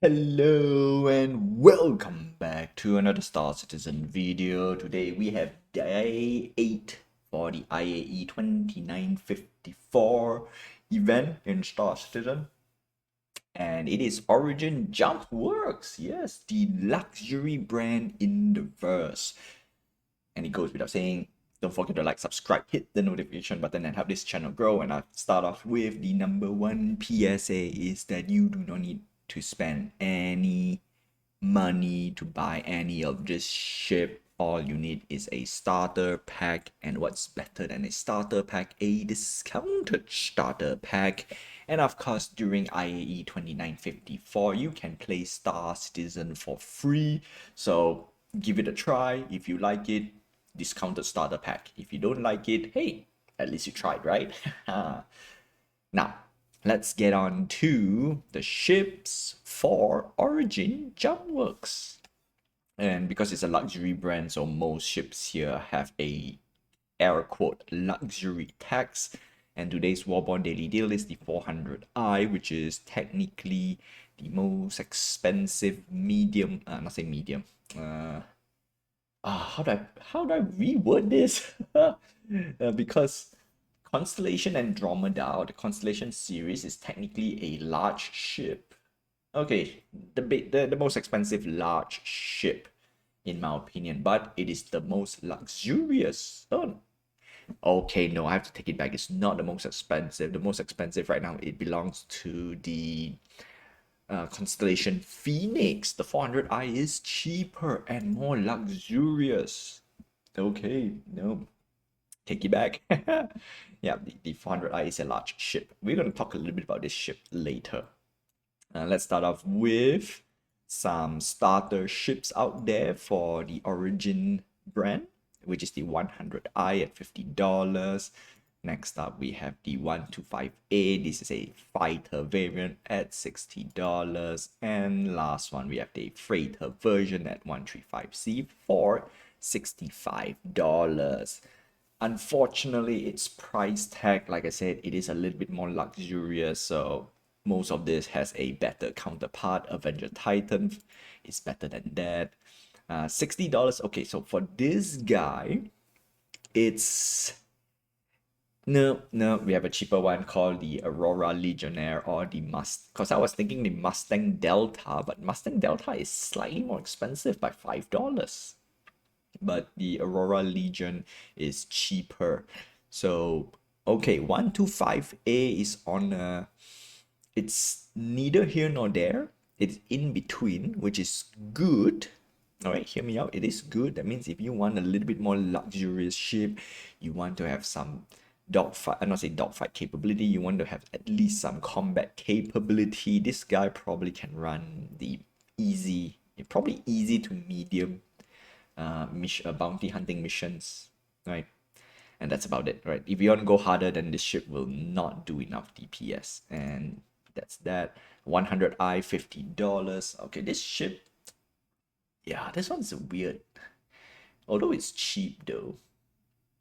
Hello and welcome back to another Star Citizen video. Today we have day 8 for the IAE 2954 event in Star Citizen. And it is Origin Jumpworks, yes, the luxury brand in the verse. And it goes without saying, don't forget to like, subscribe, hit the notification button and help this channel grow. And I'll start off with the number one PSA is that you do not need to spend any money to buy any of this ship. All you need is a starter pack, and what's better than a starter pack? A discounted starter pack. And of course, during IAE 2954 you can play Star Citizen for free, so give it a try. If you like it, discounted starter pack. If you don't like it, hey, at least you tried, right? Now let's get on to the ships for Origin Jumpworks. And because it's a luxury brand, so most ships here have a air quote luxury tax. And today's Warborn Daily Deal is the 400i, which is technically the most expensive medium, not say medium, how do I reword this? Because Constellation Andromeda, or the Constellation series, is technically a large ship. Okay, the most expensive large ship, in my opinion, but it is the most luxurious. Oh, okay, no, I have to take it back. It's not the most expensive. The most expensive right now, it belongs to the Constellation Phoenix. The 400i is cheaper and more luxurious. Okay, no, take it back. Yeah, the 400i is a large ship. We're going to talk a little bit about this ship later. Let's start off with some starter ships out there for the Origin brand, which is the 100i at $50. Next up, we have the 125A. This is a fighter variant at $60. And last one, we have the freighter version at 135C for $65. Unfortunately, its price tag, like I said, it is a little bit more luxurious, so most of this has a better counterpart. Avenger Titan is better than that. $60. Okay, so for this guy, it's no, we have a cheaper one called the Aurora Legionnaire, or the because I was thinking the Mustang Delta, but Mustang Delta is slightly more expensive by $5. But the Aurora Legion is cheaper. So okay, 125A is on a, it's neither here nor there. It's in between, which is good. All right, hear me out. It is good. That means if you want a little bit more luxurious ship, you want to have some dogfight, I not say dogfight capability, you want to have at least some combat capability. This guy probably can run the easy, probably easy to medium bounty hunting missions, right? And that's about it, right? If you want to go harder, then this ship will not do enough DPS, and that's that. 100i, $50. Okay, this ship, yeah, this one's weird. Although it's cheap though.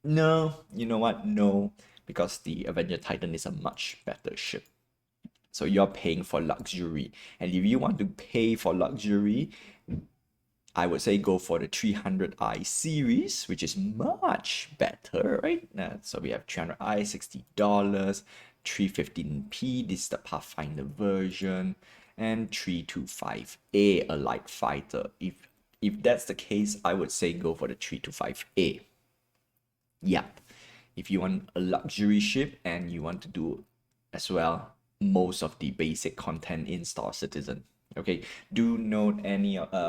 No, you know what? No, because the Avenger Titan is a much better ship. So you're paying for luxury, and if you want to pay for luxury, I would say go for the 300i series, which is much better, right? So we have 300i, $60, 315p, this is the Pathfinder version, and 325A, a light fighter. If that's the case, I would say go for the 325A. Yeah, if you want a luxury ship and you want to do as well most of the basic content in Star Citizen. Okay, do note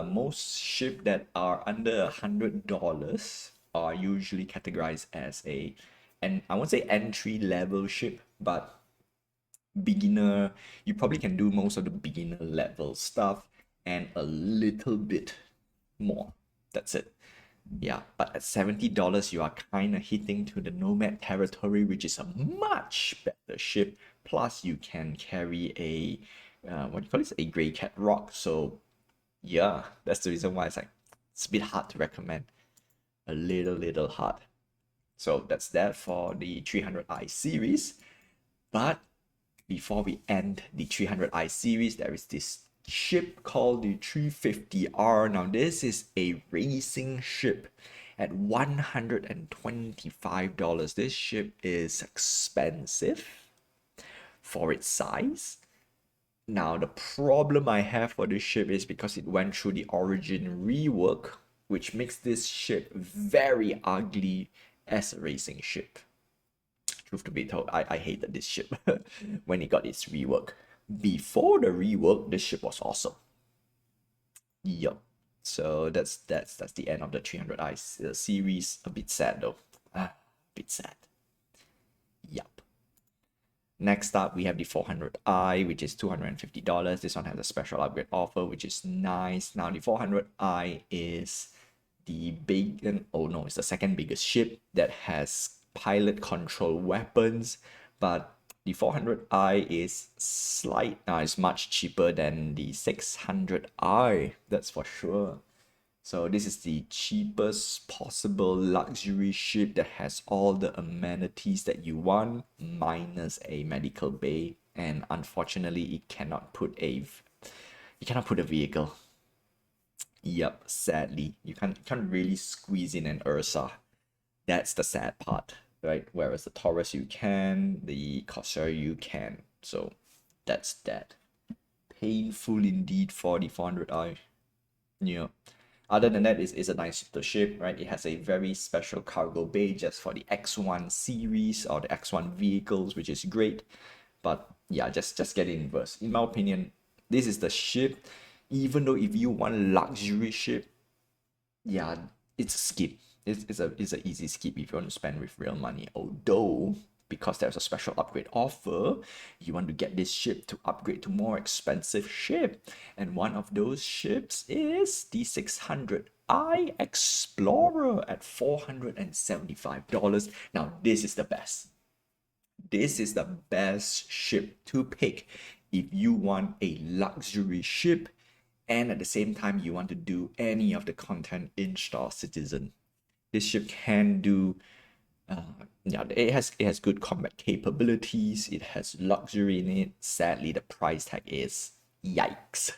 most ships that are under $100 are usually categorized as and I won't say entry level ship, but beginner. You probably can do most of the beginner level stuff and a little bit more. That's it. Yeah, but at $70 you are kind of hitting to the Nomad territory, which is a much better ship. Plus you can carry a what do you call this, a Grey Cat Rock. So yeah, that's the reason why it's a bit hard to recommend, a little hard. So that's that for the 300i series. But before we end the 300i series, there is this ship called the 350R. Now, this is a racing ship at $125. This ship is expensive for its size. Now, the problem I have for this ship is because it went through the Origin rework, which makes this ship very ugly as a racing ship. Truth to be told, I hated this ship when it got its rework. Before the rework, this ship was awesome. Yup. So that's the end of the 300i series. A bit sad though. A bit sad. Yup. Next up, we have the 400i, which is $250. This one has a special upgrade offer, which is nice. Now, the 400i is the big, oh no, it's the second biggest ship that has pilot control weapons, but the 400i is it's much cheaper than the 600i, that's for sure. So this is the cheapest possible luxury ship that has all the amenities that you want, minus a medical bay, and unfortunately it cannot put a vehicle. Yep, sadly, you can't really squeeze in an Ursa. That's the sad part, right? Whereas the Taurus you can, the Corsair you can. So that's that. Painful indeed for the 400i. Yeah. Other than that, it's a nice little ship, right? It has a very special cargo bay just for the X1 series or the X1 vehicles, which is great. But yeah, just get it in reverse. In my opinion, this is the ship. Even though if you want a luxury ship, yeah, it's a skip. It's a easy skip if you want to spend with real money. Although, because there's a special upgrade offer, you want to get this ship to upgrade to more expensive ship. And one of those ships is the 600i Explorer at $475. Now, this is the best. This is the best ship to pick if you want a luxury ship and at the same time you want to do any of the content in Star Citizen. This ship can do yeah, it has good combat capabilities, it has luxury in it. Sadly, the price tag is yikes.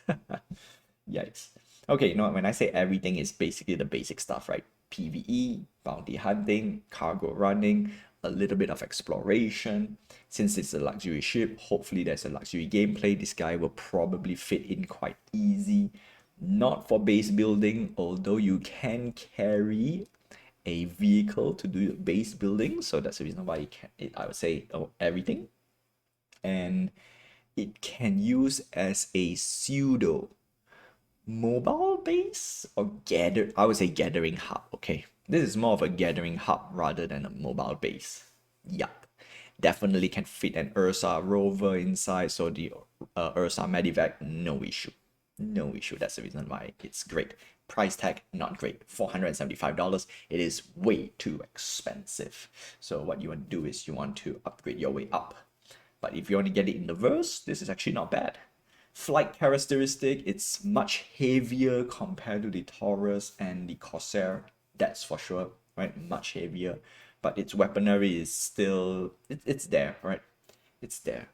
Yikes. Okay, you know when I say everything is basically the basic stuff, right? PvE, bounty hunting, cargo running, a little bit of exploration. Since it's a luxury ship, hopefully there's a luxury gameplay. This guy will probably fit in quite easy. Not for base building, although you can carry a vehicle to do base building, so that's the reason why I would say everything. And it can use as a pseudo mobile base or I would say gathering hub. Okay, this is more of a gathering hub rather than a mobile base. Yup, definitely can fit an Ursa rover inside, so the Ursa medevac, no issue. No issue. That's the reason why it's great. Price tag, not great. $475. It is way too expensive. So what you want to do is you want to upgrade your way up. But if you want to get it in the verse, this is actually not bad. Flight characteristic, it's much heavier compared to the Taurus and the Corsair. That's for sure, right? Much heavier. But its weaponry is still, it's there, right? It's there.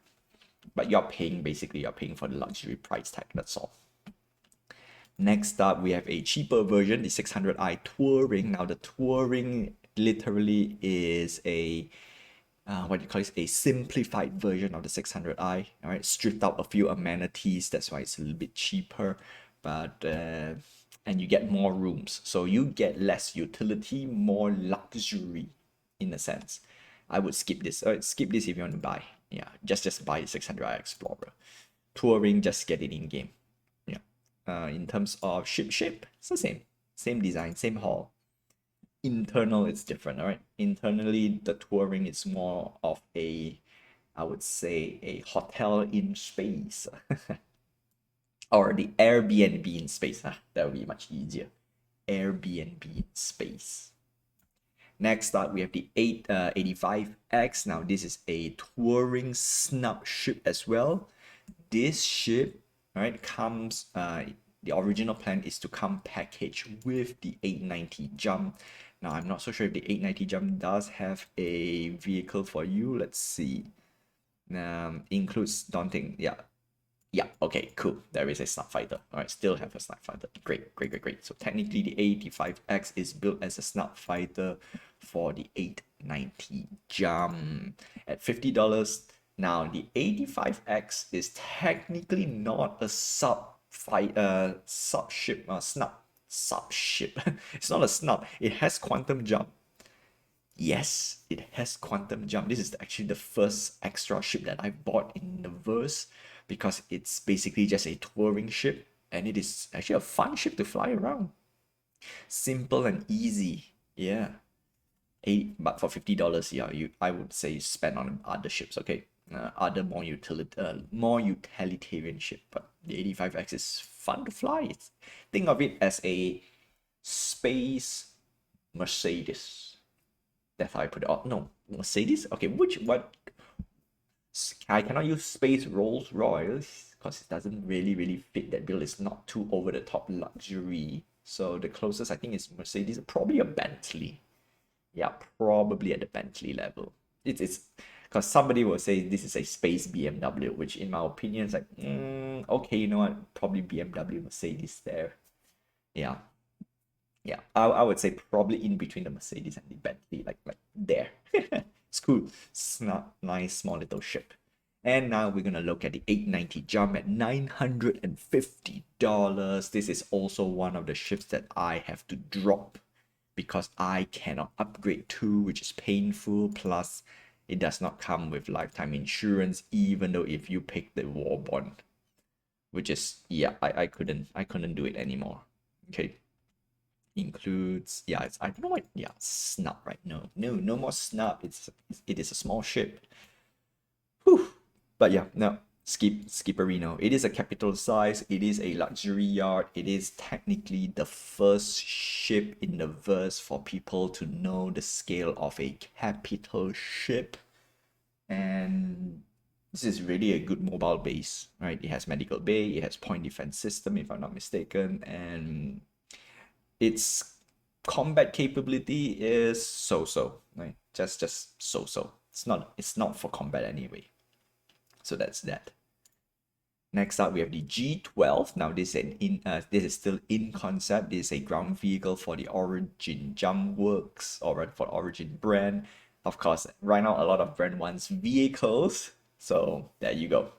But you're paying for the luxury price tag, that's all. Next up, we have a cheaper version, the 600i Touring. Now, the Touring literally is a what do you call it? A simplified version of the 600i. All right, stripped out a few amenities. That's why it's a little bit cheaper, but and you get more rooms, so you get less utility, more luxury, in a sense. I would skip this. Skip this if you want to buy. Yeah, just buy the 600i Explorer. Touring, just get it in game. In terms of ship shape, it's the same design, same hull. Internal, it's different. All right, internally the Touring is more of a, I would say, a hotel in space. Or the Airbnb in space. That would be much easier. Airbnb in space. Next up, we have the 85X. Now, this is a Touring snub ship as well. This ship, right, comes the original plan is to come packaged with the 890 Jump. Now, I'm not so sure if the 890 Jump does have a vehicle for you. Let's see. Includes daunting, yeah. Yeah, okay, cool. There is a sniper fighter. All right, still have a sniper fighter. Great, great, great, great. So technically the A85X is built as a sniper fighter for the 890 Jump at $50. Now the 85X is technically not a sub ship snub. Sub ship. It's not a snub. It has quantum jump. Yes, it has quantum jump. This is actually the first extra ship that I bought in the verse because it's basically just a touring ship and it is actually a fun ship to fly around. Simple and easy. Yeah. But for $50, yeah, I would say you spend on other ships, okay? Other more utilitarian ship, but the 85X is fun to fly. Think of it as a space Mercedes. That's how I put it. Oh, no, Mercedes? Okay, which one? I cannot use space Rolls Royce because it doesn't really fit that bill. It's not too over the top luxury. So the closest I think is Mercedes, probably a Bentley. Yeah, probably at the Bentley level. It's because somebody will say this is a space BMW, which in my opinion is like, okay, you know what? Probably BMW, Mercedes there. Yeah. Yeah, I would say probably in between the Mercedes and the Bentley, like there. It's cool. It's not nice, small little ship. And now we're gonna look at the 890 Jump at $950. This is also one of the ships that I have to drop because I cannot upgrade to, which is painful. Plus, it does not come with lifetime insurance, even though if you pick the war bond, which is yeah, I couldn't do it anymore. Okay. Includes I don't know what snub, right? No more snub. It is a small ship. Whew. But yeah, no, skipperino. It is a capital size, it is a luxury yacht, it is technically the first ship in the verse for people to know the scale of a capital ship. And this is really a good mobile base, right? It has medical bay, it has point defense system if I'm not mistaken, and its combat capability is so-so, right? Just so-so. It's not for combat anyway. So that's that. Next up, we have the G12. Now, this is still in concept. This is a ground vehicle for the Origin Jumpworks, or for the Origin brand. Of course, right now, a lot of brand wants vehicles. So there you go.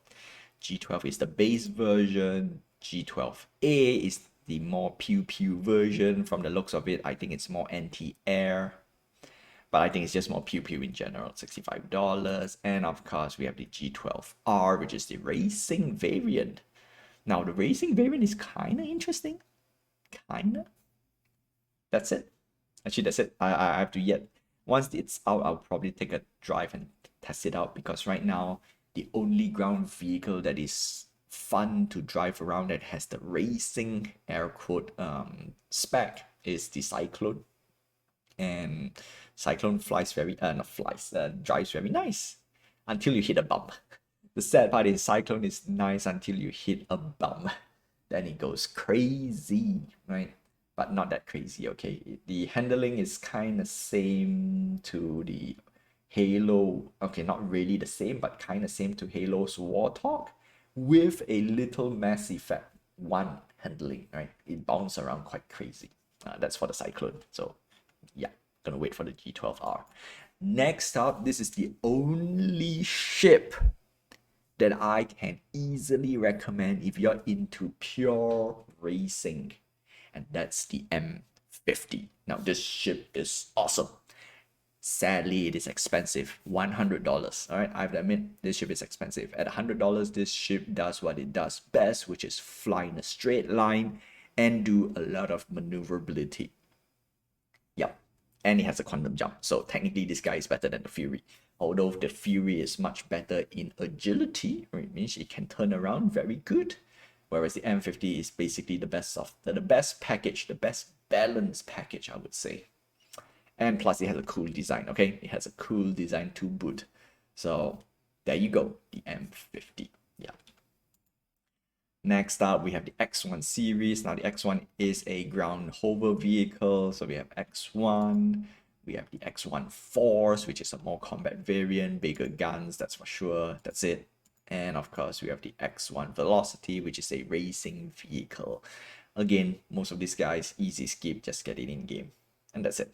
G12 is the base version. G12A is the more pew-pew version. From the looks of it, I think it's more anti-air. But I think it's just more pew-pew in general, $65. And of course, we have the G12R, which is the racing variant. Now, the racing variant is kind of interesting. Kinda. That's it. Actually, that's it. I have to yet. Once it's out, I'll probably take a drive and test it out because right now, the only ground vehicle that is fun to drive around that has the racing air quote spec is the Cyclone. And Cyclone flies very not flies drives very nice until you hit a bump. The sad part is Cyclone is nice until you hit a bump, then it goes crazy, right? But not that crazy. Okay, the handling is kind of same to the Halo. Okay, not really the same, but kind of same to Halo's Warthog, with a little Mass Effect 1 handling, right? It bounces around quite crazy. That's for the Cyclone. So yeah, gonna wait for the G12R. Next up, this is the only ship that I can easily recommend if you're into pure racing, and that's the M50. Now, this ship is awesome. Sadly, it is expensive, $100. All right, I have to admit, this ship is expensive. At $100, this ship does what it does best, which is fly in a straight line and do a lot of maneuverability. Yep, and it has a quantum jump. So technically, this guy is better than the Fury. Although the Fury is much better in agility, it means it can turn around very good. Whereas the M50 is basically the best package, the best balanced package, I would say. And plus, it has a cool design. Okay, it has a cool design to boot. So there you go, the M50. Yeah. Next up, we have the X1 series. Now, the X1 is a ground hover vehicle. So we have X1, we have the X1 Force, which is a more combat variant, bigger guns, that's for sure. That's it. And of course, we have the X1 Velocity, which is a racing vehicle. Again, most of these guys, easy skip, just get it in game. And that's it.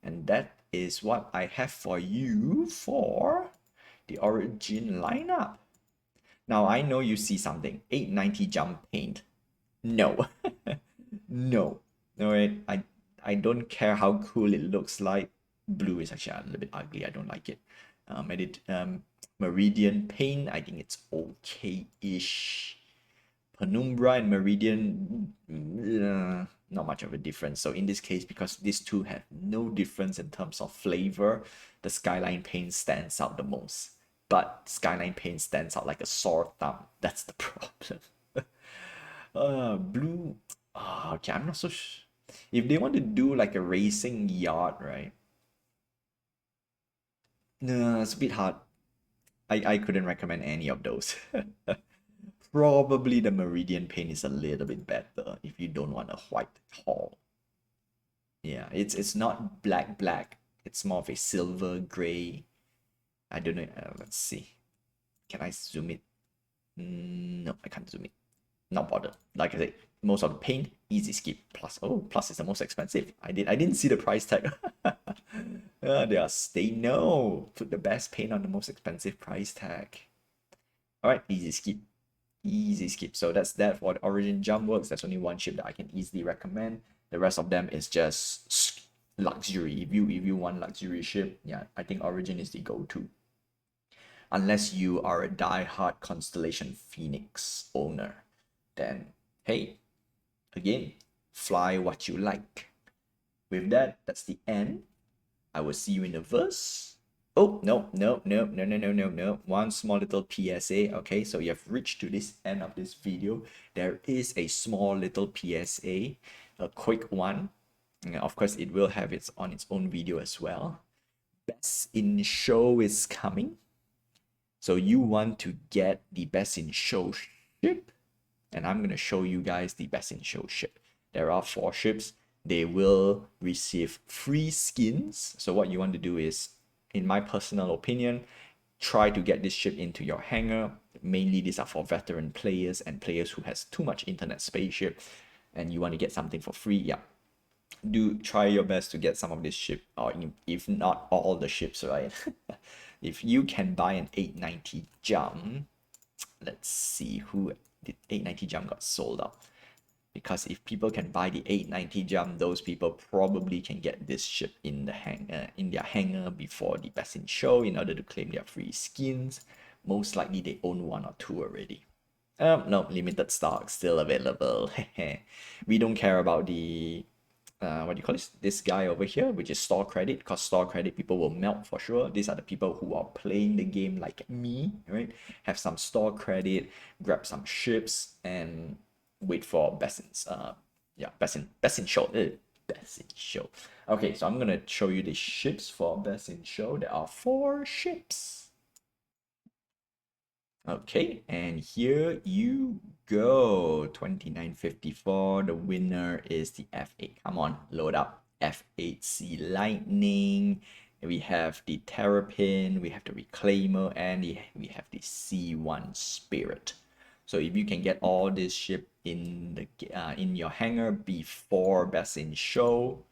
And that is what I have for you for the Origin lineup. Now, I know you see something. 890 jump paint. No. No. Alright, I don't care how cool it looks like. Blue is actually a little bit ugly. I don't like it. Meridian paint, I think it's okay-ish. Penumbra and Meridian, not much of a difference. So in this case, because these two have no difference in terms of flavor, the Skyline paint stands out the most. But Skyline paint stands out like a sore thumb. That's the problem. Blue. Okay, I'm not so sure. If they want to do like a racing yacht, right? No, it's a bit hard. I couldn't recommend any of those. Probably the Meridian paint is a little bit better if you don't want a white hull. Yeah, it's not black. It's more of a silver gray. I don't know. Let's see. Can I zoom it? No, I can't zoom it. Not bothered. Like I said, most of the paint, easy skip. Plus is the most expensive. I didn't see the price tag. They know. Put the best paint on the most expensive price tag. Alright, easy skip. Easy skip. So that's that for the Origin Jumpworks. That's only one ship that I can easily recommend. The rest of them is just luxury. If you want luxury ship, yeah, I think Origin is the go-to. Unless you are a die-hard Constellation Phoenix owner, then hey, again, fly what you like. With that, that's the end. I will see you in the verse. Oh, no. One small little PSA. Okay, so you have reached to this end of this video. There is a small little PSA, a quick one. And of course, it will have its own video as well. Best in show is coming. So you want to get the best in show ship, and I'm going to show you guys the best in show ship. There are 4 ships. They will receive free skins. So what you want to do is, in my personal opinion, try to get this ship into your hangar. Mainly these are for veteran players and players who has too much internet spaceship and you want to get something for free. Yeah, do try your best to get some of this ship, or if not all the ships, right? If you can buy an 890 jump, let's see who did 890 jump got sold out. Because if people can buy the 890 jump, those people probably can get this ship in their hangar before the best in show in order to claim their free skins. Most likely they own 1 or 2 already. No, limited stock still available. We don't care about the what do you call this guy over here, which is store credit, because store credit people will melt for sure. These are the people who are playing the game like me, right? Have some store credit, grab some ships, and wait for best in show. Best in show. Okay, so I'm gonna show you the ships for best in show. There are 4 ships. Okay, and here you go. 2954. The winner is the F8. Come on, load up. F8C Lightning. We have the Terrapin, we have the Reclaimer, and we have the C1 Spirit. So if you can get all this ship in your hangar before best in show,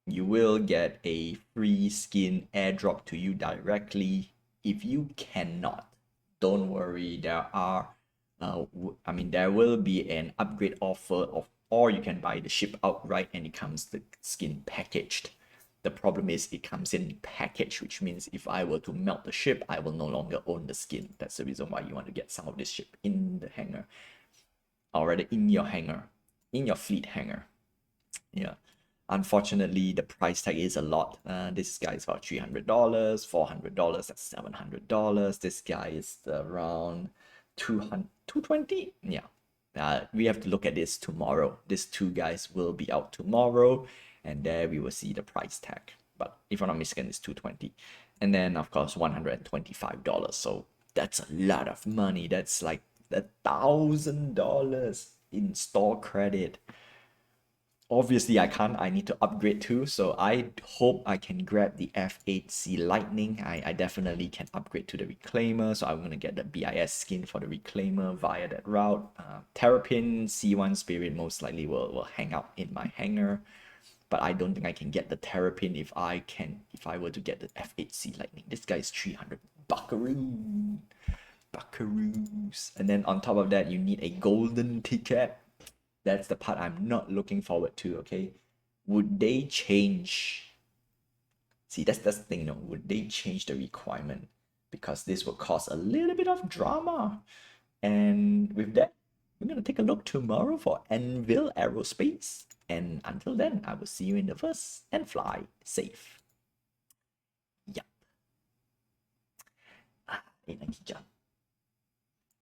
you will get a free skin airdrop to you directly. If you cannot, don't worry, there will be an upgrade offer or you can buy the ship outright and it comes the skin packaged. The problem is it comes in package, which means if I were to melt the ship, I will no longer own the skin. That's the reason why you want to get some of this ship in the hangar, or rather in your hangar, in your fleet hangar. Yeah. Unfortunately, the price tag is a lot. This guy is about $300, $400, that's $700. This guy is around 220. Yeah. We have to look at this tomorrow. These 2 guys will be out tomorrow, and there we will see the price tag. But if I'm not mistaken, it's 220. And then of course $125. So that's a lot of money. That's like $1,000 in store credit. Obviously, I can't. I need to upgrade too. So I hope I can grab the F8C Lightning. I definitely can upgrade to the Reclaimer. So I'm going to get the BIS skin for the Reclaimer via that route. Terrapin C1 Spirit most likely will hang out in my hangar. But I don't think I can get the Terrapin if I were to get the F8C Lightning. This guy is 300 buckaroo. Buckaroos. And then on top of that, you need a golden ticket. That's the part I'm not looking forward to, okay? Would they change? See, that's the thing, no? Would they change the requirement? Because this will cause a little bit of drama. And with that, we're going to take a look tomorrow for Anvil Aerospace. And until then, I will see you in the verse and fly safe. Yep. Ini jump.